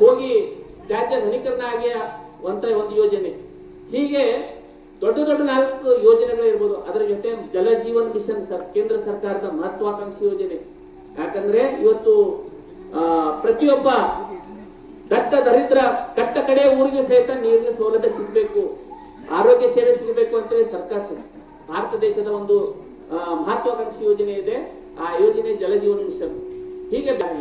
ಹೋಗಿ ತ್ಯಾಜ್ಯ ಘನೀಕರಣ ಆಗಿ ಒಂದು ಯೋಜನೆ. ಹೀಗೆ ದೊಡ್ಡ ದೊಡ್ಡ 4 ಯೋಜನೆಗಳು ಇರ್ಬೋದು. ಅದರ ಜೊತೆ ಜಲ ಜೀವನ್ ಮಿಷನ್ ಕೇಂದ್ರ ಸರ್ಕಾರದ ಮಹತ್ವಾಕಾಂಕ್ಷಿ ಯೋಜನೆ. ಯಾಕಂದ್ರೆ ಇವತ್ತು ಪ್ರತಿಯೊಬ್ಬ ದಟ್ಟ ದರಿದ್ರ ಕಟ್ಟ ಕಡೆ ಊರಿಗೆ ಸಹಿತ ನೀರಿನ ಸೌಲಭ್ಯ ಸಿಗಬೇಕು, ಆರೋಗ್ಯ ಸೇವೆ ಸಿಗಬೇಕು ಅಂತೇಳಿ ಸರ್ಕಾರ ಭಾರತ ದೇಶದ ಒಂದು ಮಹತ್ವಾಕಾಂಕ್ಷಿ ಯೋಜನೆ ಇದೆ. ಆ ಯೋಜನೆ ಜಲ ಜೀವನ್ ಮಿಷನ್. ಹೀಗೆ ಬೇಡ,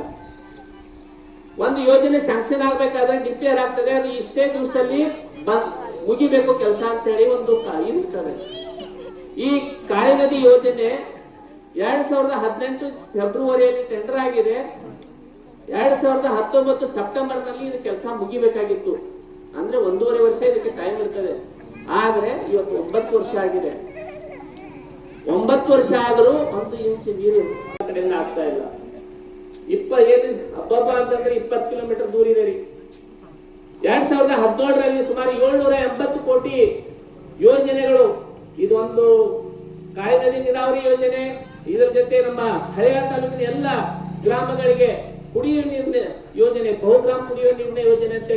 ಒಂದು ಯೋಜನೆ ಸ್ಯಾಂಕ್ಷನ್ ಆಗ್ಬೇಕಾದ್ರೆ ಡಿಕ್ಲೇರ್ ಆಗ್ತದೆ, ಅದು ಇಷ್ಟೇ ದಿವಸದಲ್ಲಿ ಮುಗಿಬೇಕು ಕೆಲಸ ಅಂತ ಹೇಳಿ ಒಂದು ಇರ್ತದೆ. ಈ ಕಾಳಿ ನದಿ ಯೋಜನೆ 2018 ಫೆಬ್ರವರಿಯಲ್ಲಿ ಟೆಂಡರ್ ಆಗಿದೆ. 2019 ಸೆಪ್ಟೆಂಬರ್ ನಲ್ಲಿ ಇದು ಕೆಲಸ ಮುಗಿಬೇಕಾಗಿತ್ತು. ಅಂದ್ರೆ 1.5 ವರ್ಷ ಇದಕ್ಕೆ ಟೈಮ್ ಇರ್ತದೆ. ಆದ್ರೆ ಇವತ್ತು 9 ವರ್ಷ ಆಗಿದೆ. 9 ವರ್ಷ ಆದ್ರೂ 1 ಇಂಚು ನೀರು ಕಡೆಯಿಂದ ಆಗ್ತಾ ಇಲ್ಲ. ಹಬ್ಬ ಅಂತಂದ್ರೆ 20 ಕಿಲೋಮೀಟರ್ ದೂರ ಇದೆ ರೀ. 2017ರಲ್ಲಿ ಸುಮಾರು 780 ಕೋಟಿ ಯೋಜನೆಗಳು. ಇದೊಂದು ಕಾಳಿ ನದಿ ನೀರಾವರಿ ಯೋಜನೆ. ಇದರ ಜೊತೆ ನಮ್ಮ ಹಳೆಯ ತಾಲೂಕಿನ ಎಲ್ಲ ಗ್ರಾಮಗಳಿಗೆ ಕುಡಿಯುವ ನೀರಿನ ಯೋಜನೆ, ಬಹುಗ್ರಾಮ ಕುಡಿಯುವ ನೀರಿನ ಯೋಜನೆ ಅಂತ